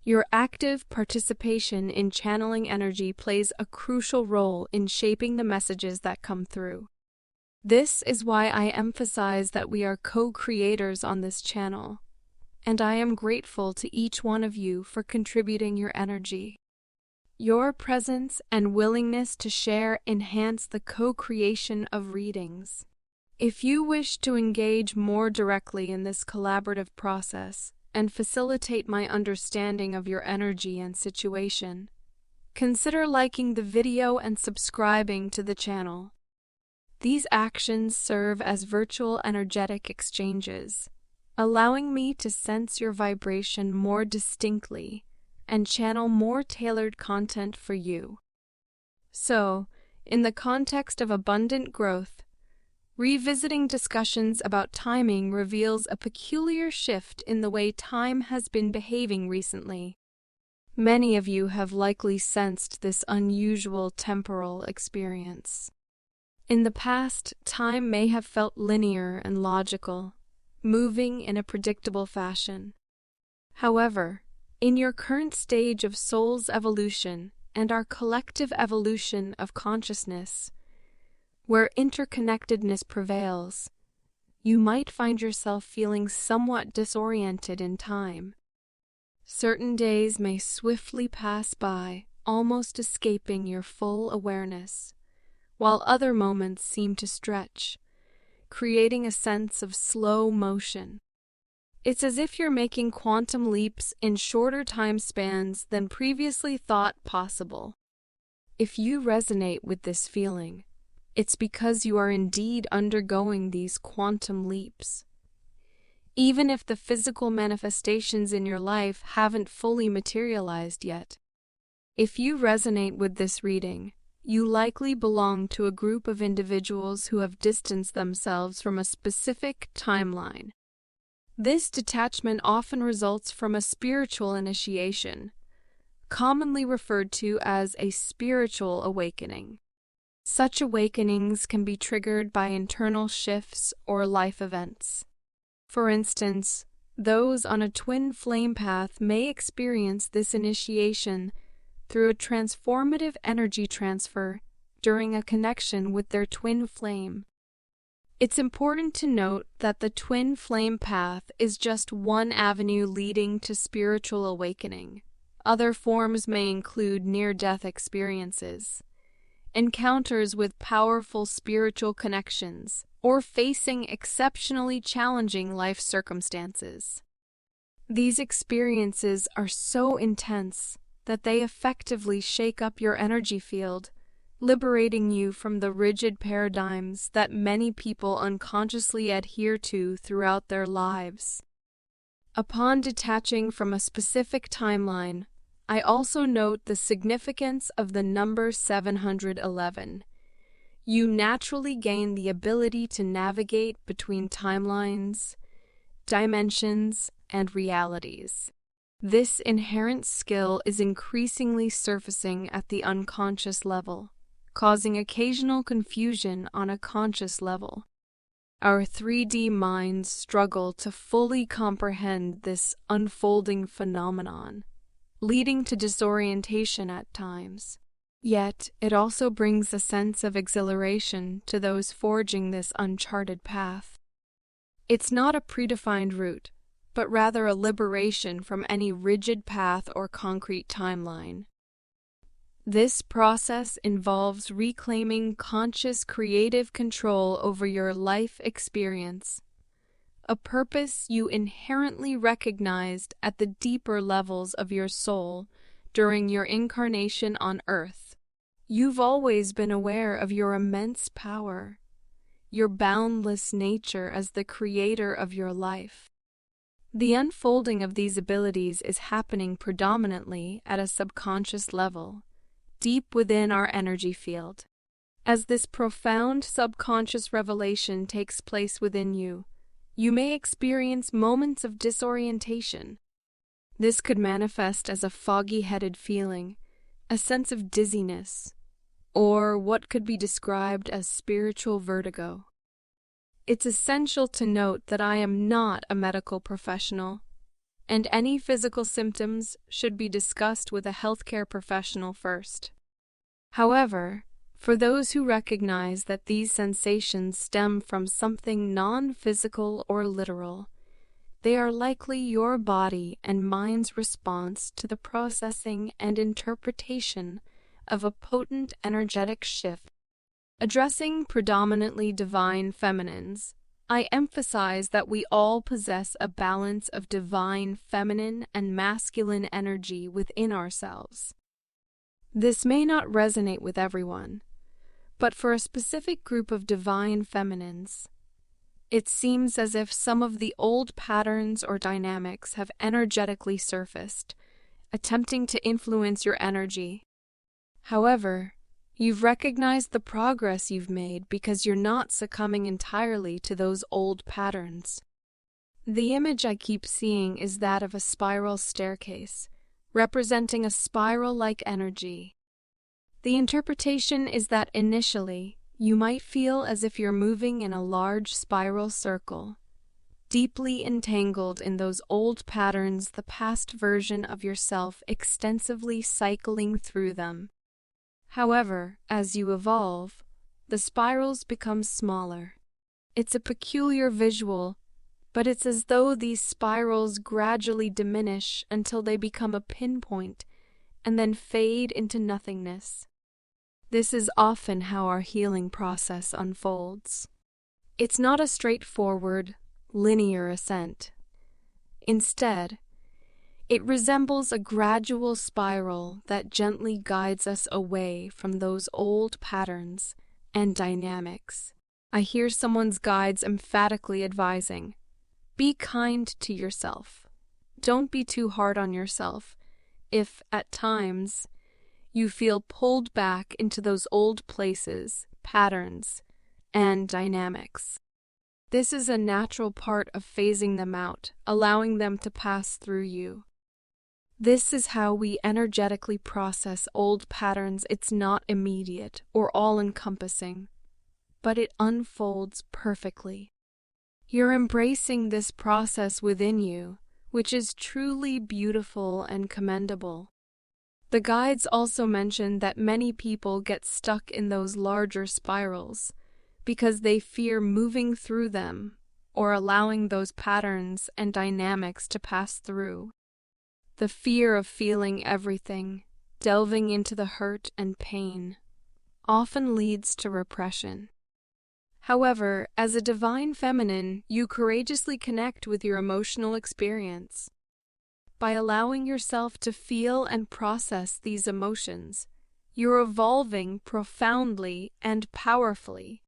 Your active participation in channeling energy plays a crucial role in shaping the messages that come through. This is why I emphasize that we are co-creators on this channel, and I am grateful to each one of you for contributing your energy. Your presence and willingness to share enhance the co-creation of readings. If you wish to engage more directly in this collaborative process and facilitate my understanding of your energy and situation, consider liking the video and subscribing to the channel. These actions serve as virtual energetic exchanges, allowing me to sense your vibration more distinctly and channel more tailored content for you. So, in the context of abundant growth, revisiting discussions about timing reveals a peculiar shift in the way time has been behaving recently. Many of you have likely sensed this unusual temporal experience. In the past, time may have felt linear and logical, moving in a predictable fashion. However, in your current stage of soul's evolution and our collective evolution of consciousness, where interconnectedness prevails, you might find yourself feeling somewhat disoriented in time. Certain days may swiftly pass by, almost escaping your full awareness, while other moments seem to stretch, creating a sense of slow motion. It's as if you're making quantum leaps in shorter time spans than previously thought possible. If you resonate with this feeling, it's because you are indeed undergoing these quantum leaps. Even if the physical manifestations in your life haven't fully materialized yet. If you resonate with this reading, you likely belong to a group of individuals who have distanced themselves from a specific timeline. This detachment often results from a spiritual initiation, commonly referred to as a spiritual awakening. Such awakenings can be triggered by internal shifts or life events. For instance, those on a twin flame path may experience this initiation through a transformative energy transfer during a connection with their twin flame. It's important to note that the twin flame path is just one avenue leading to spiritual awakening. Other forms may include near-death experiences, encounters with powerful spiritual connections, or facing exceptionally challenging life circumstances. These experiences are so intense that they effectively shake up your energy field, liberating you from the rigid paradigms that many people unconsciously adhere to throughout their lives. Upon detaching from a specific timeline, I also note the significance of the number 711. You naturally gain the ability to navigate between timelines, dimensions, and realities. This inherent skill is increasingly surfacing at the unconscious level, causing occasional confusion on a conscious level. Our 3D minds struggle to fully comprehend this unfolding phenomenon, leading to disorientation at times. Yet, it also brings a sense of exhilaration to those forging this uncharted path. It's not a predefined route, but rather a liberation from any rigid path or concrete timeline. This process involves reclaiming conscious creative control over your life experience, a purpose you inherently recognized at the deeper levels of your soul during your incarnation on Earth. You've always been aware of your immense power, your boundless nature as the creator of your life. The unfolding of these abilities is happening predominantly at a subconscious level, deep within our energy field. As this profound subconscious revelation takes place within you, you may experience moments of disorientation. This could manifest as a foggy-headed feeling, a sense of dizziness, or what could be described as spiritual vertigo. It's essential to note that I am not a medical professional, and any physical symptoms should be discussed with a healthcare professional first. However, for those who recognize that these sensations stem from something non-physical or literal, they are likely your body and mind's response to the processing and interpretation of a potent energetic shift. Addressing predominantly divine feminines, I emphasize that we all possess a balance of divine feminine and masculine energy within ourselves. This may not resonate with everyone, but for a specific group of divine feminines, it seems as if some of the old patterns or dynamics have energetically surfaced, attempting to influence your energy. However, you've recognized the progress you've made because you're not succumbing entirely to those old patterns. The image I keep seeing is that of a spiral staircase, representing a spiral-like energy. The interpretation is that initially, you might feel as if you're moving in a large spiral circle, deeply entangled in those old patterns, the past version of yourself extensively cycling through them. However, as you evolve, the spirals become smaller. It's a peculiar visual, but it's as though these spirals gradually diminish until they become a pinpoint and then fade into nothingness. This is often how our healing process unfolds. It's not a straightforward, linear ascent. Instead, it resembles a gradual spiral that gently guides us away from those old patterns and dynamics. I hear someone's guides emphatically advising, be kind to yourself. Don't be too hard on yourself if, at times, you feel pulled back into those old places, patterns, and dynamics. This is a natural part of phasing them out, allowing them to pass through you. This is how we energetically process old patterns. It's not immediate or all-encompassing, but it unfolds perfectly. You're embracing this process within you, which is truly beautiful and commendable. The guides also mention that many people get stuck in those larger spirals because they fear moving through them or allowing those patterns and dynamics to pass through. The fear of feeling everything, delving into the hurt and pain, often leads to repression. However, as a divine feminine, you courageously connect with your emotional experience. By allowing yourself to feel and process these emotions, you're evolving profoundly and powerfully.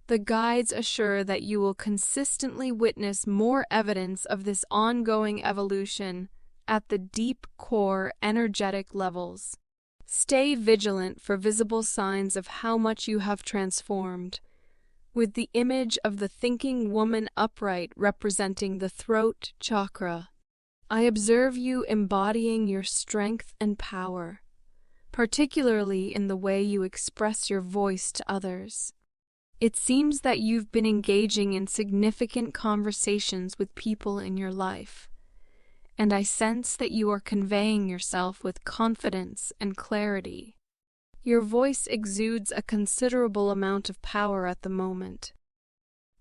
The guides assure that you will consistently witness more evidence of this ongoing evolution at the deep core energetic levels. Stay vigilant for visible signs of how much you have transformed, with the image of the thinking woman upright representing the throat chakra. I observe you embodying your strength and power, particularly in the way you express your voice to others. It seems that you've been engaging in significant conversations with people in your life, and I sense that you are conveying yourself with confidence and clarity. Your voice exudes a considerable amount of power at the moment.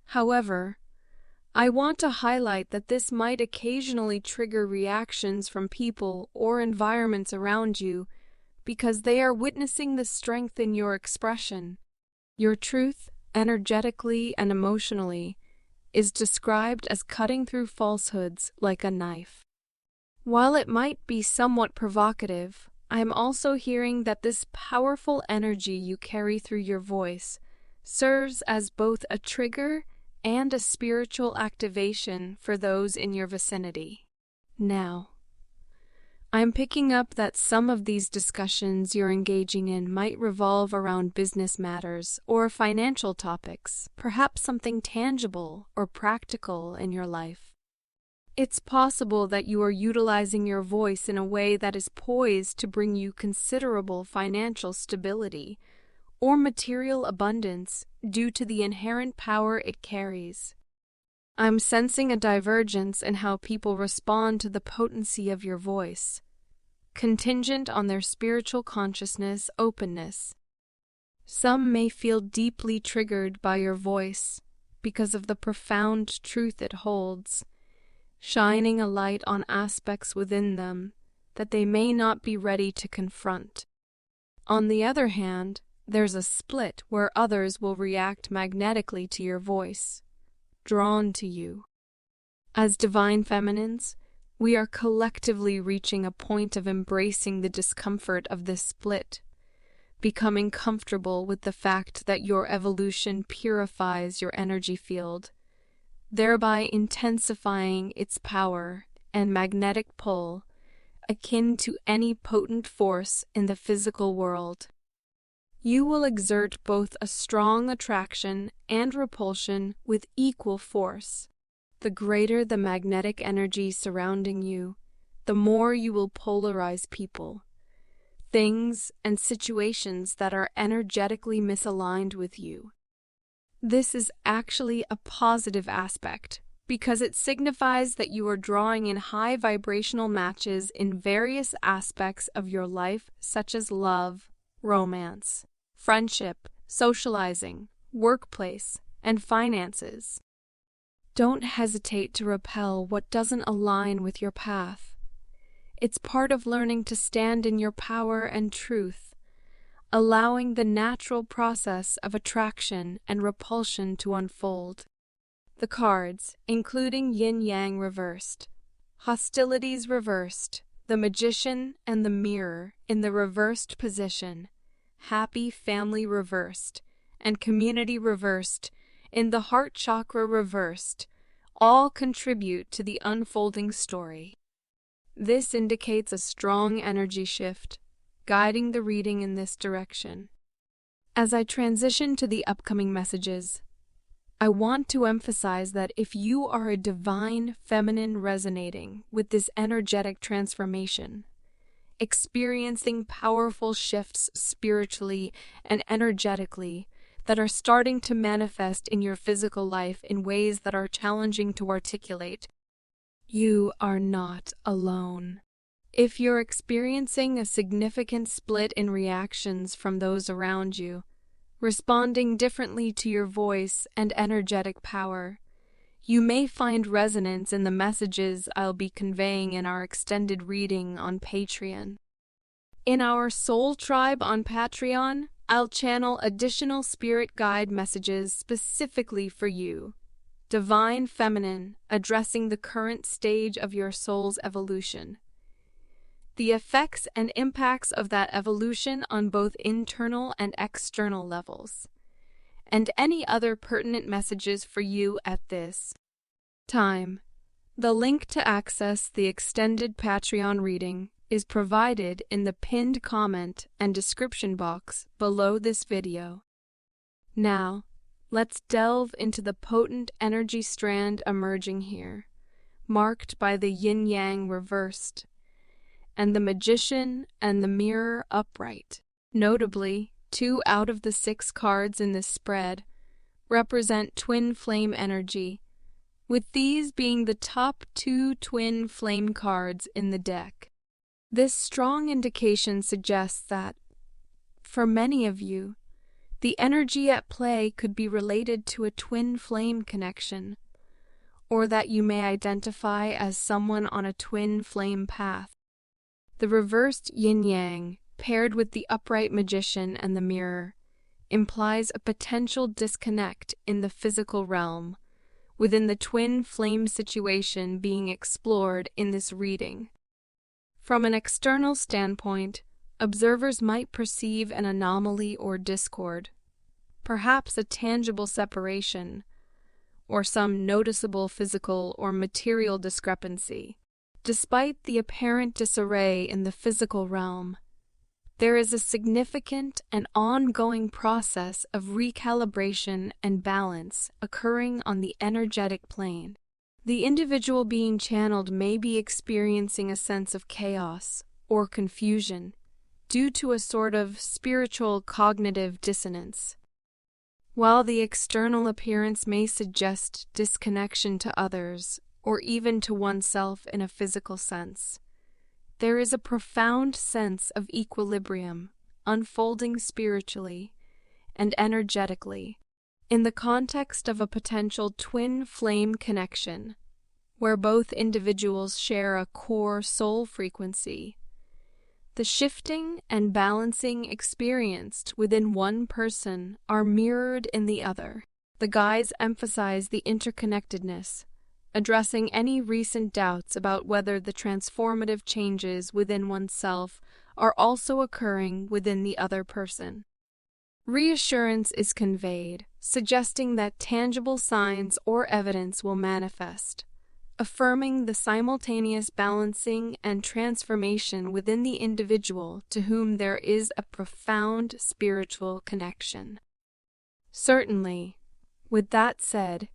However, I want to highlight that this might occasionally trigger reactions from people or environments around you because they are witnessing the strength in your expression. Your truth, energetically and emotionally, is described as cutting through falsehoods like a knife. While it might be somewhat provocative, I am also hearing that this powerful energy you carry through your voice serves as both a trigger and a spiritual activation for those in your vicinity. Now, I'm picking up that some of these discussions you're engaging in might revolve around business matters or financial topics, perhaps something tangible or practical in your life. It's possible that you are utilizing your voice in a way that is poised to bring you considerable financial stability or material abundance due to the inherent power it carries. I'm sensing a divergence in how people respond to the potency of your voice, contingent on their spiritual consciousness openness. Some may feel deeply triggered by your voice because of the profound truth it holds, shining a light on aspects within them that they may not be ready to confront. On the other hand, there's a split where others will react magnetically to your voice, drawn to you. As divine feminines, we are collectively reaching a point of embracing the discomfort of this split, becoming comfortable with the fact that your evolution purifies your energy field, thereby intensifying its power and magnetic pull, akin to any potent force in the physical world. You will exert both a strong attraction and repulsion with equal force. The greater the magnetic energy surrounding you, the more you will polarize people, things, and situations that are energetically misaligned with you. This is actually a positive aspect, because it signifies that you are drawing in high vibrational matches in various aspects of your life, such as love, romance, friendship, socializing, workplace, and finances. Don't hesitate to repel what doesn't align with your path. It's part of learning to stand in your power and truth, allowing the natural process of attraction and repulsion to unfold. The cards, including yin-yang reversed, hostilities reversed, the magician and the mirror in the reversed position, happy family reversed, and community reversed, in the heart chakra reversed, all contribute to the unfolding story. This indicates a strong energy shift, guiding the reading in this direction. As I transition to the upcoming messages, I want to emphasize that if you are a divine feminine resonating with this energetic transformation, experiencing powerful shifts spiritually and energetically that are starting to manifest in your physical life in ways that are challenging to articulate, you are not alone. If you're experiencing a significant split in reactions from those around you, responding differently to your voice and energetic power, you may find resonance in the messages I'll be conveying in our extended reading on Patreon. In our Soul Tribe on Patreon, I'll channel additional spirit guide messages specifically for you, divine feminine, addressing the current stage of your soul's evolution, the effects and impacts of that evolution on both internal and external levels, and any other pertinent messages for you at this time. The link to access the extended Patreon reading is provided in the pinned comment and description box below this video. Now, let's delve into the potent energy strand emerging here, marked by the yin-yang reversed, and the magician and the mirror upright. Notably, 2 out of the 6 cards in this spread represent twin flame energy, with these being the top 2 twin flame cards in the deck. This strong indication suggests that, for many of you, the energy at play could be related to a twin flame connection, or that you may identify as someone on a twin flame path. The reversed yin-yang, paired with the upright magician and the mirror, implies a potential disconnect in the physical realm, within the twin flame situation being explored in this reading. From an external standpoint, observers might perceive an anomaly or discord, perhaps a tangible separation, or some noticeable physical or material discrepancy. Despite the apparent disarray in the physical realm, there is a significant and ongoing process of recalibration and balance occurring on the energetic plane. The individual being channeled may be experiencing a sense of chaos or confusion due to a sort of spiritual cognitive dissonance. While the external appearance may suggest disconnection to others, or even to oneself in a physical sense, there is a profound sense of equilibrium unfolding spiritually and energetically in the context of a potential twin flame connection, where both individuals share a core soul frequency. The shifting and balancing experienced within one person are mirrored in the other. The guides emphasize the interconnectedness, addressing any recent doubts about whether the transformative changes within oneself are also occurring within the other person. Reassurance is conveyed, suggesting that tangible signs or evidence will manifest, affirming the simultaneous balancing and transformation within the individual to whom there is a profound spiritual connection. Certainly, with that said,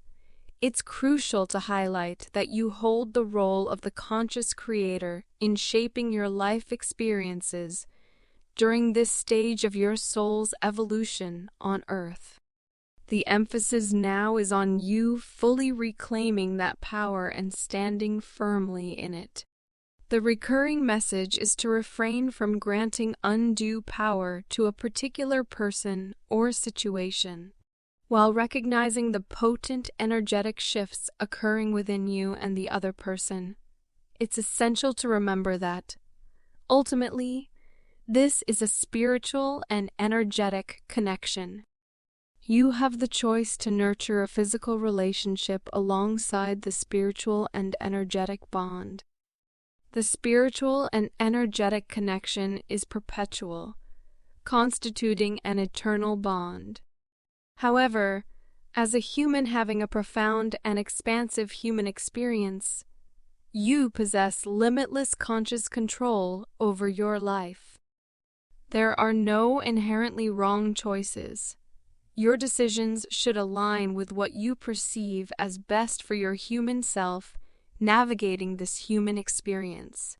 it's crucial to highlight that you hold the role of the conscious creator in shaping your life experiences during this stage of your soul's evolution on Earth. The emphasis now is on you fully reclaiming that power and standing firmly in it. The recurring message is to refrain from granting undue power to a particular person or situation, while recognizing the potent energetic shifts occurring within you and the other person. It's essential to remember that, ultimately, this is a spiritual and energetic connection. You have the choice to nurture a physical relationship alongside the spiritual and energetic bond. The spiritual and energetic connection is perpetual, constituting an eternal bond. However, as a human having a profound and expansive human experience, you possess limitless conscious control over your life. There are no inherently wrong choices. Your decisions should align with what you perceive as best for your human self navigating this human experience.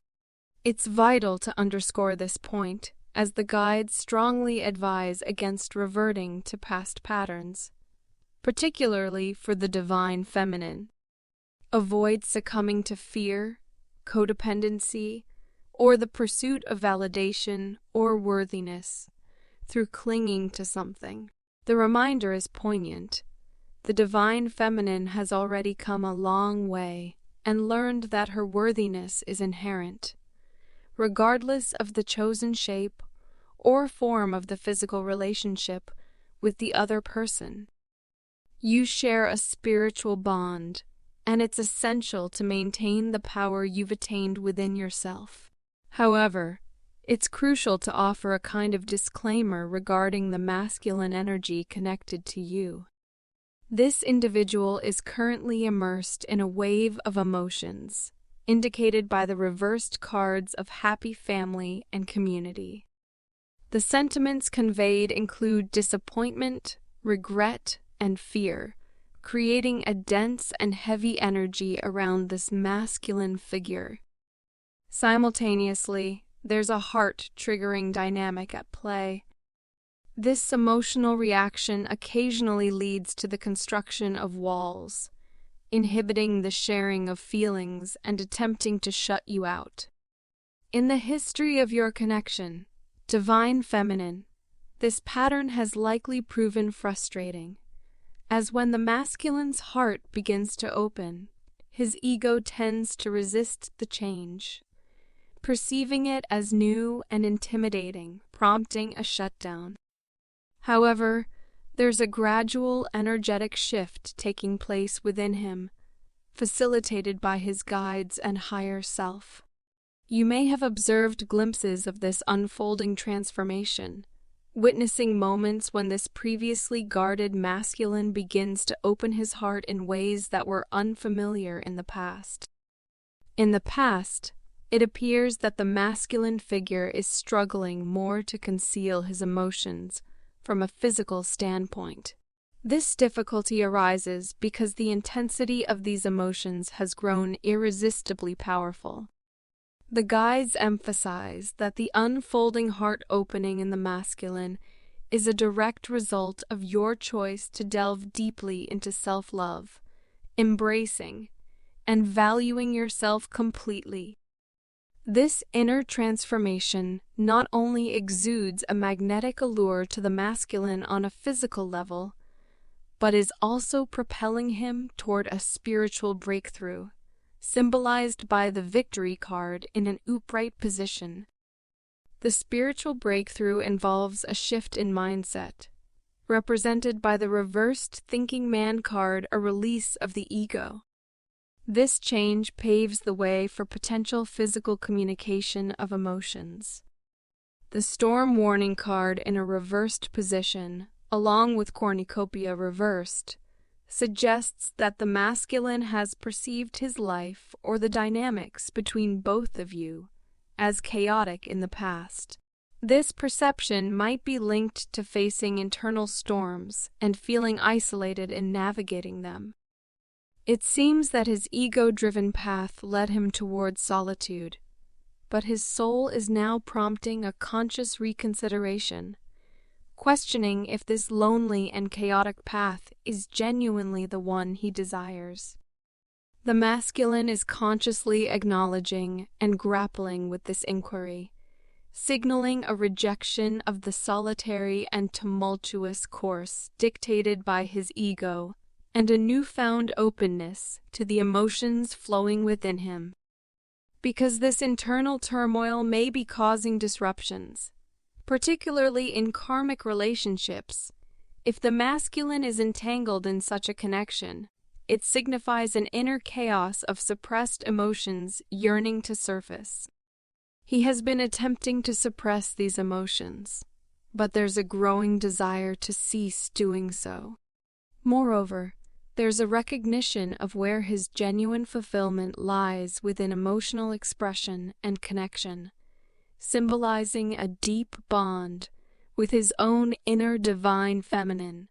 It's vital to underscore this point, as the guides strongly advise against reverting to past patterns, particularly for the divine feminine. Avoid succumbing to fear, codependency, or the pursuit of validation or worthiness through clinging to something. The reminder is poignant. The divine feminine has already come a long way and learned that her worthiness is inherent, regardless of the chosen shape or form of the physical relationship with the other person. You share a spiritual bond, and it's essential to maintain the power you've attained within yourself. However, it's crucial to offer a kind of disclaimer regarding the masculine energy connected to you. This individual is currently immersed in a wave of emotions, indicated by the reversed cards of happy family and community. The sentiments conveyed include disappointment, regret, and fear, creating a dense and heavy energy around this masculine figure. Simultaneously, there's a heart-triggering dynamic at play. This emotional reaction occasionally leads to the construction of walls, inhibiting the sharing of feelings and attempting to shut you out. In the history of your connection, divine feminine, this pattern has likely proven frustrating, as when the masculine's heart begins to open, his ego tends to resist the change, perceiving it as new and intimidating, prompting a shutdown. However, there's a gradual energetic shift taking place within him, facilitated by his guides and higher self. You may have observed glimpses of this unfolding transformation, witnessing moments when this previously guarded masculine begins to open his heart in ways that were unfamiliar in the past. In the past, it appears that the masculine figure is struggling more to conceal his emotions from a physical standpoint. This difficulty arises because the intensity of these emotions has grown irresistibly powerful. The guides emphasize that the unfolding heart opening in the masculine is a direct result of your choice to delve deeply into self-love, embracing, and valuing yourself completely. This inner transformation not only exudes a magnetic allure to the masculine on a physical level, but is also propelling him toward a spiritual breakthrough, symbolized by the victory card in an upright position. The spiritual breakthrough involves a shift in mindset, represented by the reversed thinking man card, a release of the ego. This change paves the way for potential physical communication of emotions. The storm warning card in a reversed position, along with cornucopia reversed, suggests that the masculine has perceived his life or the dynamics between both of you as chaotic in the past. This perception might be linked to facing internal storms and feeling isolated in navigating them. It seems that his ego-driven path led him towards solitude, but his soul is now prompting a conscious reconsideration, questioning if this lonely and chaotic path is genuinely the one he desires. The masculine is consciously acknowledging and grappling with this inquiry, signaling a rejection of the solitary and tumultuous course dictated by his ego and a newfound openness to the emotions flowing within him. Because this internal turmoil may be causing disruptions, particularly in karmic relationships, if the masculine is entangled in such a connection, it signifies an inner chaos of suppressed emotions yearning to surface. He has been attempting to suppress these emotions, but there's a growing desire to cease doing so. Moreover, there's a recognition of where his genuine fulfillment lies within emotional expression and connection, symbolizing a deep bond with his own inner divine feminine.